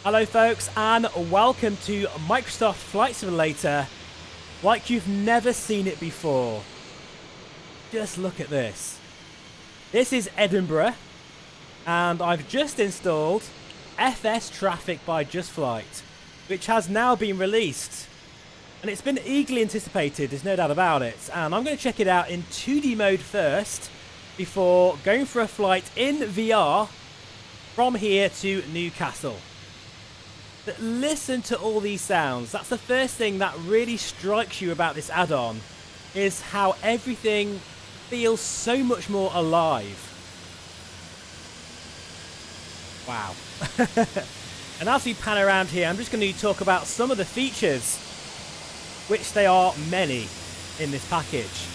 Hello folks, and welcome to Microsoft Flight Simulator like you've never seen it before. Just look at this. This is Edinburgh, and I've just installed FS Traffic by Just Flight, which has now been released. And it's been eagerly anticipated, there's no doubt about it. And I'm going to check it out in 2D mode first, before going for a flight in VR from here to Newcastle. But listen to all these sounds. That's the first thing that really strikes you about this add-on, is how everything feels so much more alive. Wow. And as we pan around here, I'm just going to talk about some of the features, which there are many in this package.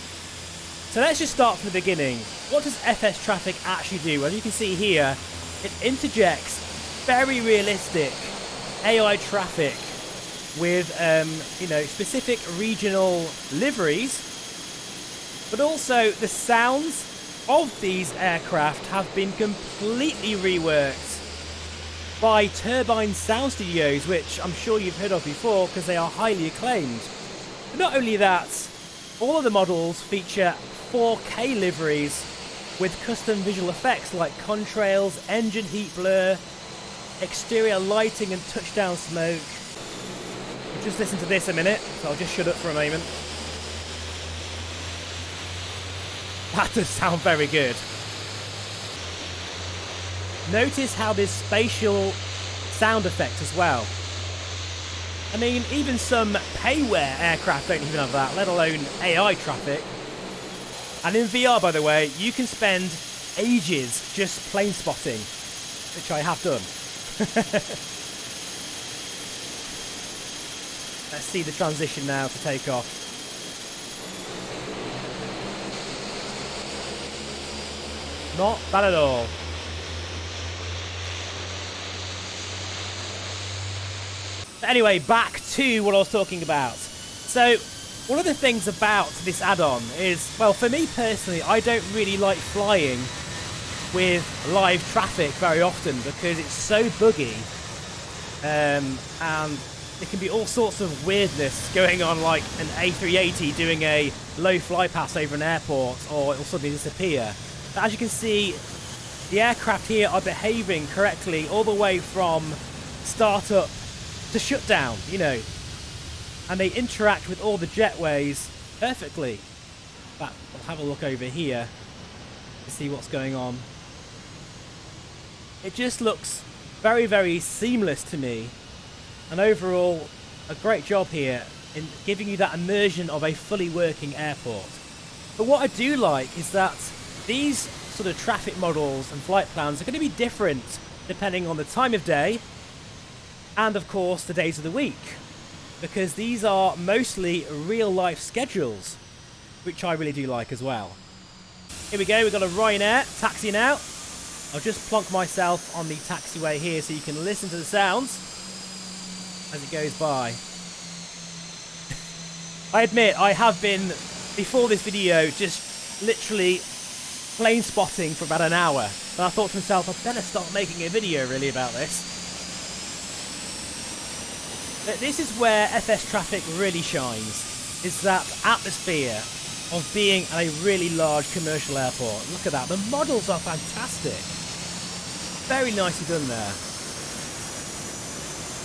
So let's just start from the beginning. What does FS Traffic actually do? Well, you can see here, it interjects very realistic AI traffic with, specific regional liveries, but also the sounds of these aircraft have been completely reworked by Turbine Sound Studios, which I'm sure you've heard of before because they are highly acclaimed. But not only that, all of the models feature 4K liveries with custom visual effects like contrails, engine heat blur, exterior lighting and touchdown smoke. Just listen to this a minute, so I'll just shut up for a moment. That does sound very good. Notice how there's spatial sound effect as well. I mean, even some payware aircraft don't even have that, let alone AI traffic. And in VR, by the way, you can spend ages just plane spotting, which I have done. Let's see the transition now to takeoff. Not bad at all. But anyway, back to what I was talking about. So, one of the things about this add-on is, well, for me personally, I don't really like flying with live traffic very often because it's so buggy, and there can be all sorts of weirdness going on, like an A380 doing a low fly pass over an airport, or it'll suddenly disappear. But as you can see, the aircraft here are behaving correctly all the way from startup to shutdown, you know, and they interact with all the jetways perfectly. But we'll have a look over here to see what's going on. It just looks very, very seamless to me. And overall, a great job here in giving you that immersion of a fully working airport. But what I do like is that these sort of traffic models and flight plans are going to be different depending on the time of day and, of course, the days of the week. Because these are mostly real-life schedules, which I really do like as well. Here we go, we've got a Ryanair taxiing out. I'll just plonk myself on the taxiway here so you can listen to the sounds as it goes by. I admit, I have been, before this video, just literally plane spotting for about an hour. And I thought to myself, I better start making a video really about this. But this is where FS Traffic really shines, is that atmosphere of being at a really large commercial airport. Look at that, the models are fantastic. Very nicely done there.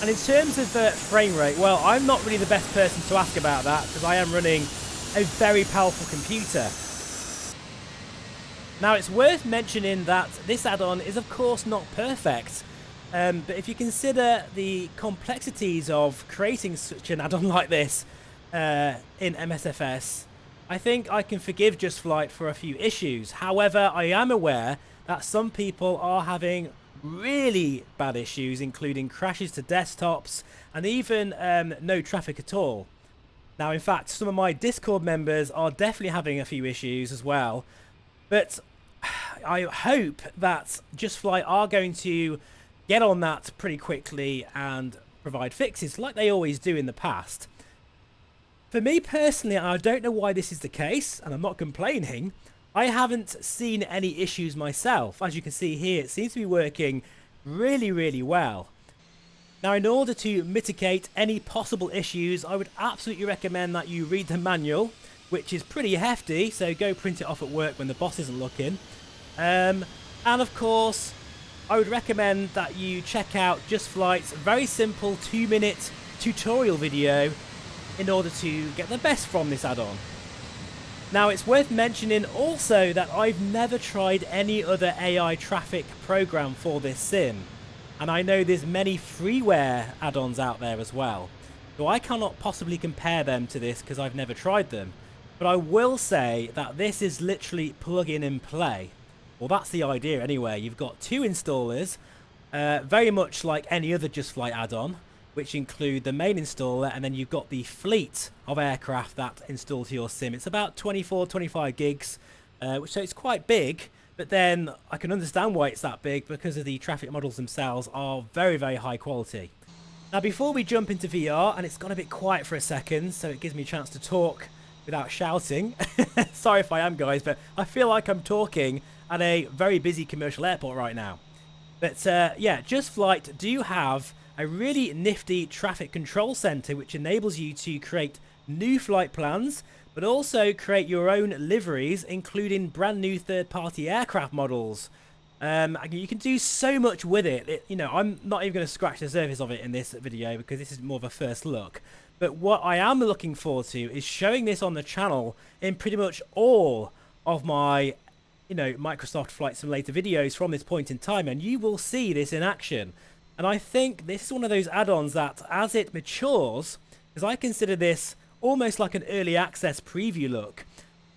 And in terms of frame rate, well, I'm not really the best person to ask about that because I am running a very powerful computer. Now, it's worth mentioning that this add-on is, of course, not perfect. But if you consider the complexities of creating such an add-on like this in Msfs, I think I can forgive Just Flight for a few issues. However, I am aware that some people are having really bad issues, including crashes to desktops and even no traffic at all. Now, in fact, some of my Discord members are definitely having a few issues as well. But I hope that Just Flight are going to get on that pretty quickly and provide fixes like they always do in the past. For me personally, I don't know why this is the case, and I'm not complaining. I haven't seen any issues myself. As you can see here, it seems to be working really, really well. Now, in order to mitigate any possible issues, I would absolutely recommend that you read the manual, which is pretty hefty, so go print it off at work when the boss isn't looking. And of course, I would recommend that you check out Just Flight's very simple 2-minute tutorial video in order to get the best from this add-on. Now, it's worth mentioning also that I've never tried any other AI traffic program for this sim. And I know there's many freeware add-ons out there as well. So I cannot possibly compare them to this because I've never tried them. But I will say that this is literally plug in and play. Well, that's the idea anyway. You've got 2 installers, very much like any other Just Flight add-on, which include the main installer, and then you've got the fleet of aircraft that install to your sim. It's about 24, 25 gigs, so it's quite big. But then I can understand why it's that big, because of the traffic models themselves are very, very high quality. Now, before we jump into VR, and it's gone a bit quiet for a second, so it gives me a chance to talk without shouting. Sorry if I am, guys, but I feel like I'm talking at a very busy commercial airport right now. But yeah, Just Flight do have a really nifty traffic control center, which enables you to create new flight plans, but also create your own liveries, including brand new third-party aircraft models. You can do so much with it. You know, I'm not even going to scratch the surface of it in this video because this is more of a first look. But what I am looking forward to is showing this on the channel in pretty much all of my, you know, Microsoft Flight Simulator videos from this point in time, and you will see this in action. And I think this is one of those add-ons that, as it matures, because I consider this almost like an early access preview look,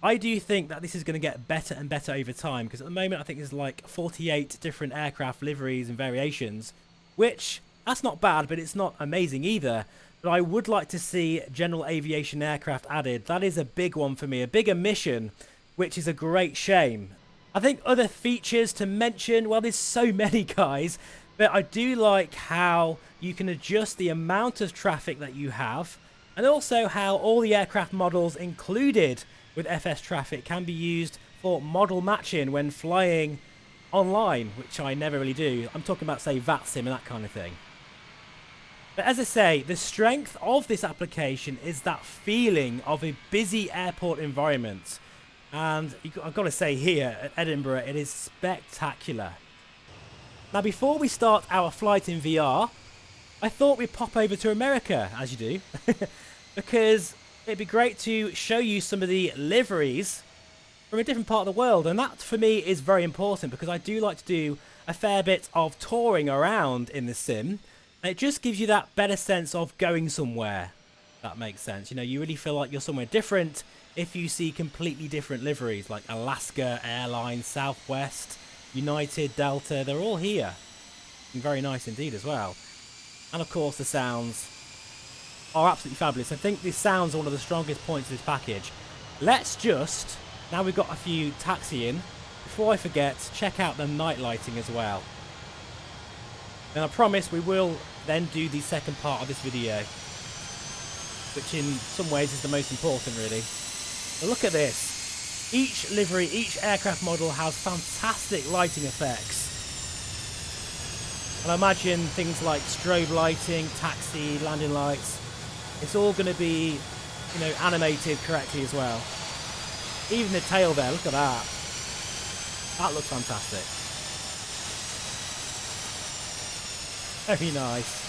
I do think that this is going to get better and better over time, because at the moment I think there's like 48 different aircraft liveries and variations, which, that's not bad, but it's not amazing either. But I would like to see general aviation aircraft added. That is a big one for me, a big omission, which is a great shame. I think other features to mention, well, there's so many, guys, but I do like how you can adjust the amount of traffic that you have, and also how all the aircraft models included with FS traffic can be used for model matching when flying online, which I never really do. I'm talking about, say, VATSIM and that kind of thing. But as I say, the strength of this application is that feeling of a busy airport environment. And I've got to say here at Edinburgh, it is spectacular. Now, before we start our flight in VR, I thought we'd pop over to America, as you do, because it'd be great to show you some of the liveries from a different part of the world. And that, for me, is very important, because I do like to do a fair bit of touring around in the sim. And it just gives you that better sense of going somewhere. That makes sense. You know, you really feel like you're somewhere different if you see completely different liveries, like Alaska Airlines, Southwest, United, Delta. They're all here. And very nice indeed as well. And of course the sounds are absolutely fabulous. I think the sounds are one of the strongest points of this package. Let's just, now we've got a few taxiing, before I forget, check out the night lighting as well. And I promise we will then do the second part of this video, which in some ways is the most important, really. But look at this. Each livery, each aircraft model has fantastic lighting effects. And I imagine things like strobe lighting, taxi, landing lights, it's all going to be, you know, animated correctly as well. Even the tail there, look at that. That looks fantastic. Very nice.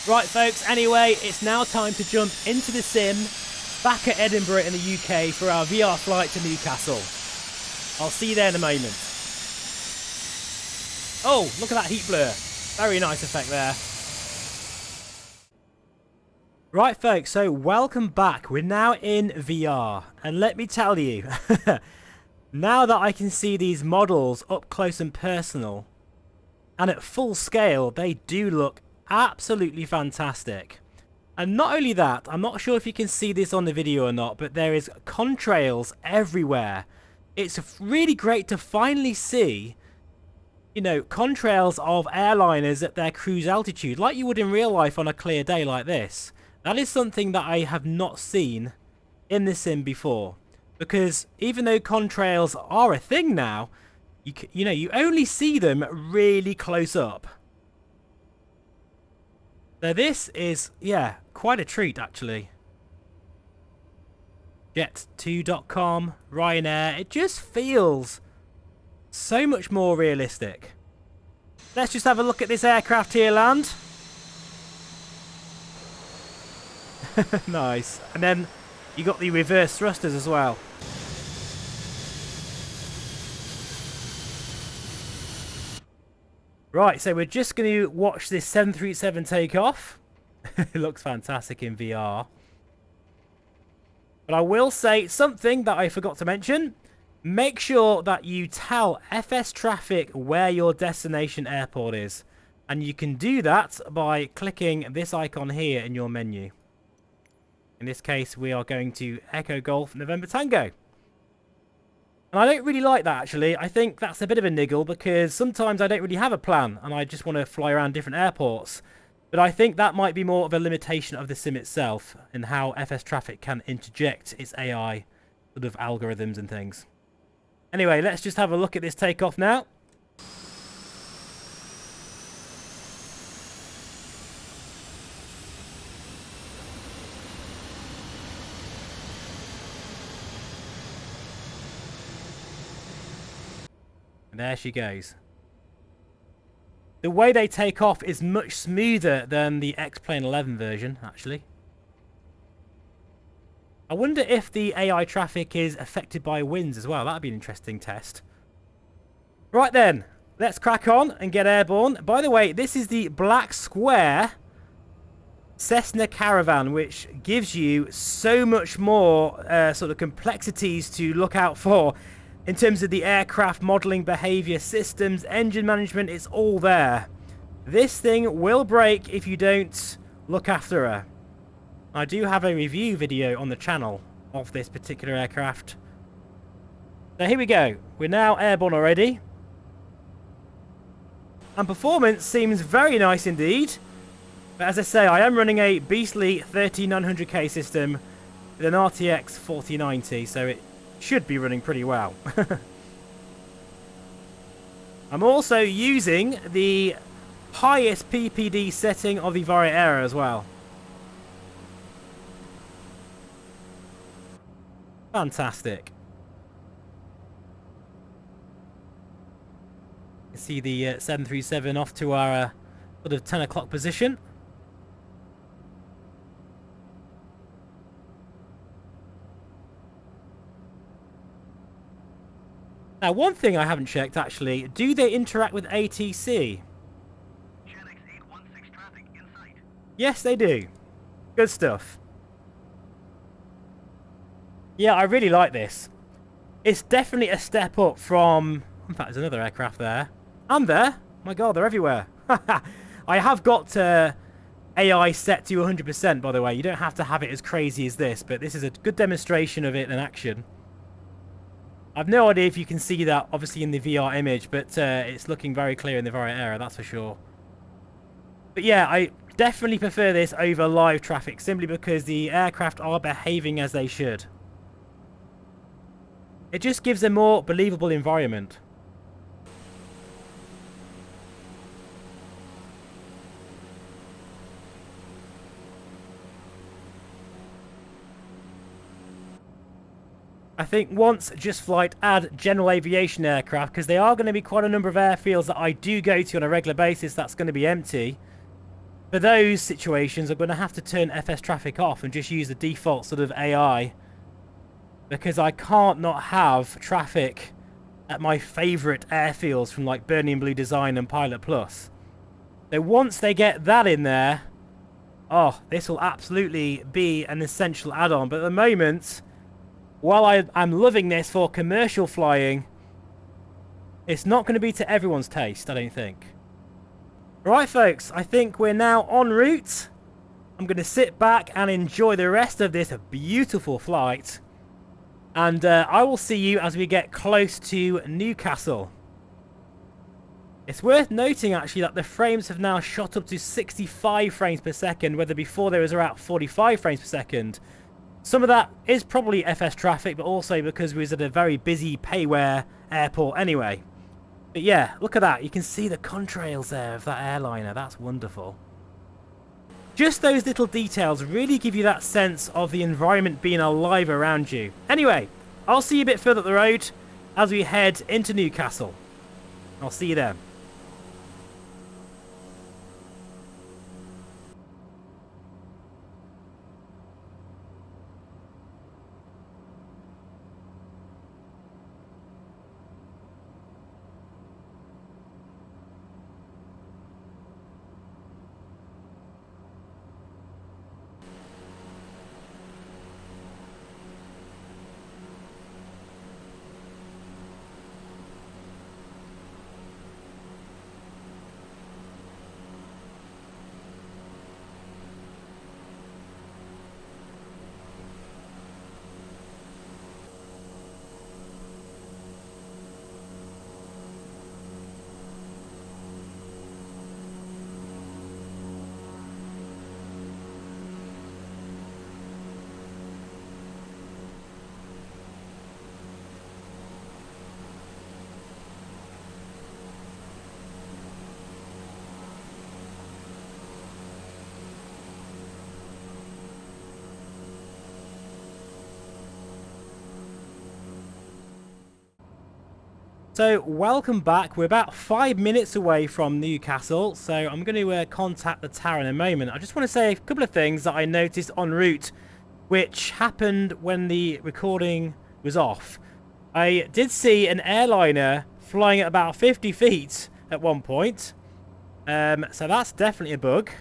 Right, folks, anyway, it's now time to jump into the sim back at Edinburgh in the UK for our VR flight to Newcastle. I'll see you there in a moment. Oh, look at that heat blur. Very nice effect there. Right, folks, so welcome back. We're now in VR. And let me tell you, now that I can see these models up close and personal, and at full scale, they do look absolutely fantastic. And not only that, I'm not sure if you can see this on the video or not, but there is contrails everywhere. It's really great to finally see, you know, contrails of airliners at their cruise altitude, like you would in real life on a clear day like this. That is something that I have not seen in the sim before. Because even though contrails are a thing now, You know, you only see them really close up. So this is, yeah, quite a treat actually. Jet2.com, Ryanair, it just feels so much more realistic. Let's just have a look at this aircraft here land. Nice. And then you got the reverse thrusters as well. Right, so we're just going to watch this 737 take off. It looks fantastic in VR. But I will say something that I forgot to mention. Make sure that you tell FS Traffic where your destination airport is. And you can do that by clicking this icon here in your menu. In this case, we are going to Echo Golf November Tango. And I don't really like that, actually. I think that's a bit of a niggle because sometimes I don't really have a plan and I just want to fly around different airports. But I think that might be more of a limitation of the sim itself and how FS Traffic can interject its AI sort of algorithms and things. Anyway, let's just have a look at this takeoff now. And there she goes. The way they take off is much smoother than the X-Plane 11 version, actually. I wonder if the AI traffic is affected by winds as well. That'd be an interesting test. Right then, let's crack on and get airborne. By the way, this is the black square Cessna Caravan, which gives you so much more sort of complexities to look out for. In terms of the aircraft modelling, behaviour, systems, engine management, it's all there. This thing will break if you don't look after her. I do have a review video on the channel of this particular aircraft. So here we go. We're now airborne already. And performance seems very nice indeed. But as I say, I am running a beastly 13900K system with an RTX 4090, so it should be running pretty well. I'm also using the highest PPD setting of the Varjo Aero as well. Fantastic. You see the 737 off to our sort of 10 o'clock position. Now, one thing I haven't checked, actually, do they interact with ATC? Traffic in sight. Yes, they do. Good stuff. Yeah, I really like this. It's definitely a step up from... In fact, there's another aircraft there. And there. My God, they're everywhere. I have got AI set to 100%, by the way. You don't have to have it as crazy as this, but this is a good demonstration of it in action. I've no idea if you can see that, obviously, in the VR image, but it's looking very clear in the Varjo Aero, that's for sure. But yeah, I definitely prefer this over live traffic, simply because the aircraft are behaving as they should. It just gives a more believable environment. I think once Just Flight add general aviation aircraft, because there are going to be quite a number of airfields that I do go to on a regular basis that's going to be empty. For those situations, I'm going to have to turn FS traffic off and just use the default sort of AI. Because I can't not have traffic at my favourite airfields from like Burning Blue Design and Pilot Plus. So once they get that in there, oh, this will absolutely be an essential add-on. But at the moment... While I'm loving this for commercial flying, it's not going to be to everyone's taste, I don't think. Right, folks, I think we're now en route. I'm going to sit back and enjoy the rest of this beautiful flight. And I will see you as we get close to Newcastle. It's worth noting, actually, that the frames have now shot up to 65 frames per second, whether before there was around 45 frames per second. Some of that is probably FS traffic, but also because we was at a very busy payware airport anyway. But yeah, look at that. You can see the contrails there of that airliner. That's wonderful. Just those little details really give you that sense of the environment being alive around you. Anyway, I'll see you a bit further up the road as we head into Newcastle. I'll see you there. So, welcome back. We're about 5 minutes away from Newcastle, so I'm going to contact the tower in a moment. I just want to say a couple of things that I noticed en route, which happened when the recording was off. I did see an airliner flying at about 50 feet at one point, so that's definitely a bug.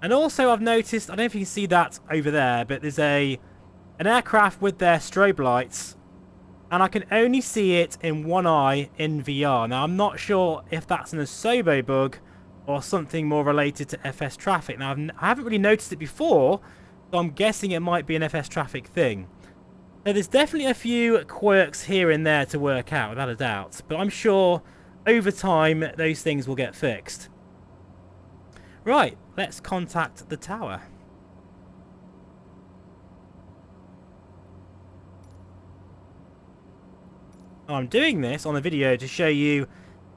And also I've noticed, I don't know if you can see that over there, but there's an aircraft with their strobe lights, and I can only see it in one eye in VR. Now, I'm not sure if that's an Asobo bug or something more related to FS traffic. Now, I haven't really noticed it before, so I'm guessing it might be an FS traffic thing. So there's definitely a few quirks here and there to work out, without a doubt. But I'm sure over time, those things will get fixed. Right, let's contact the tower. I'm doing this on a video to show you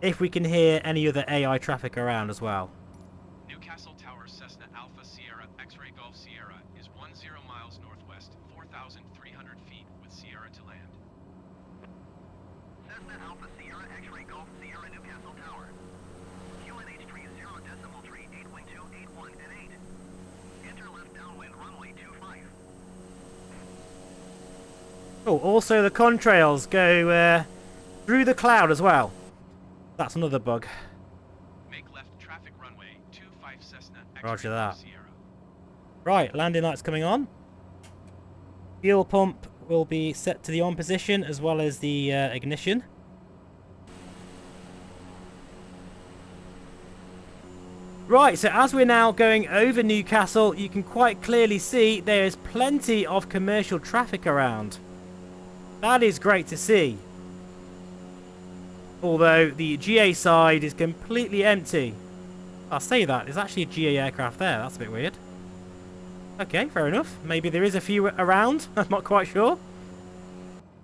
if we can hear any other AI traffic around as well. Newcastle Tower Cessna Alpha Sierra X-Ray Golf Sierra is 10 miles northwest, 4,300 feet with Sierra to land. Cessna Alpha Sierra X-Ray Golf Sierra Newcastle Tower. QNH tree 0 decimal tree 8.2, 81 and 8. Enter left downwind runway 25. Oh, also the contrails go through the cloud as well. That's another bug. Make left traffic runway 25 Cessna X-Ray Roger Golf that. Sierra. Right, landing lights coming on. Fuel pump will be set to the on position as well as the ignition. Right, so as we're now going over Newcastle, you can quite clearly see there is plenty of commercial traffic around. That is great to see. Although the GA side is completely empty. I'll say that. There's actually a GA aircraft there. That's a bit weird. Okay, fair enough. Maybe there is a few around. I'm not quite sure.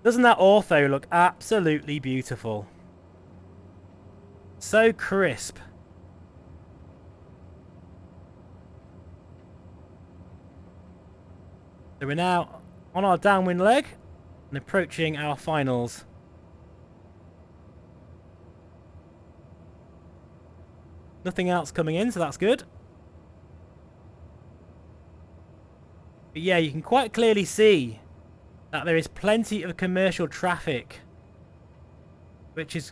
Doesn't that ortho look absolutely beautiful? So crisp. So we're now on our downwind leg and approaching our finals. Nothing else coming in, so that's good. But yeah, you can quite clearly see that there is plenty of commercial traffic, which is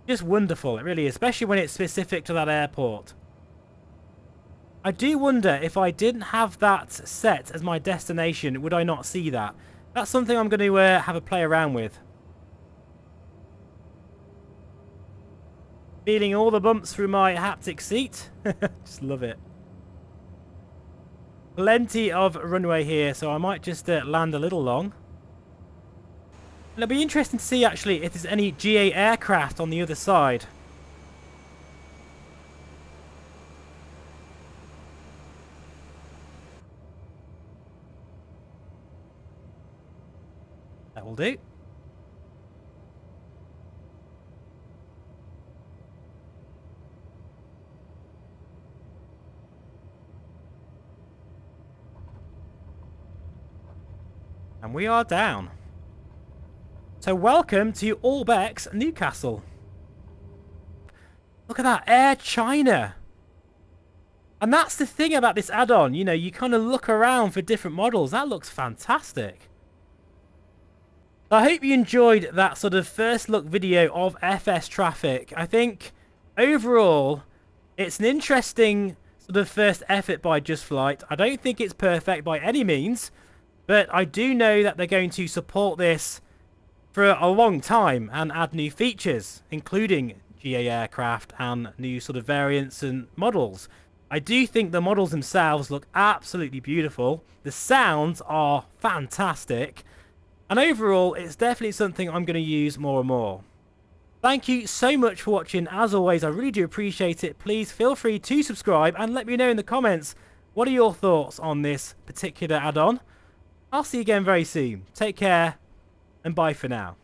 just wonderful. It really is, especially when it's specific to that airport. I do wonder if I didn't have that set as my destination, would I not see that? That's something I'm going to have a play around with. Feeling all the bumps through my haptic seat. Just love it. Plenty of runway here, so I might just land a little long. And it'll be interesting to see, actually, if there's any GA aircraft on the other side. That will do. And we are down. So welcome to Orbex Newcastle. Look at that, Air China. And that's the thing about this add-on, you know, you kind of look around for different models. That looks fantastic. I hope you enjoyed that sort of first look video of FS traffic. I think overall, it's an interesting sort of first effort by Just Flight. I don't think it's perfect by any means, but I do know that they're going to support this for a long time and add new features, including GA aircraft and new sort of variants and models. I do think the models themselves look absolutely beautiful. The sounds are fantastic. And overall, it's definitely something I'm going to use more and more. Thank you so much for watching. As always, I really do appreciate it. Please feel free to subscribe and let me know in the comments, what are your thoughts on this particular add-on? I'll see you again very soon. Take care and bye for now.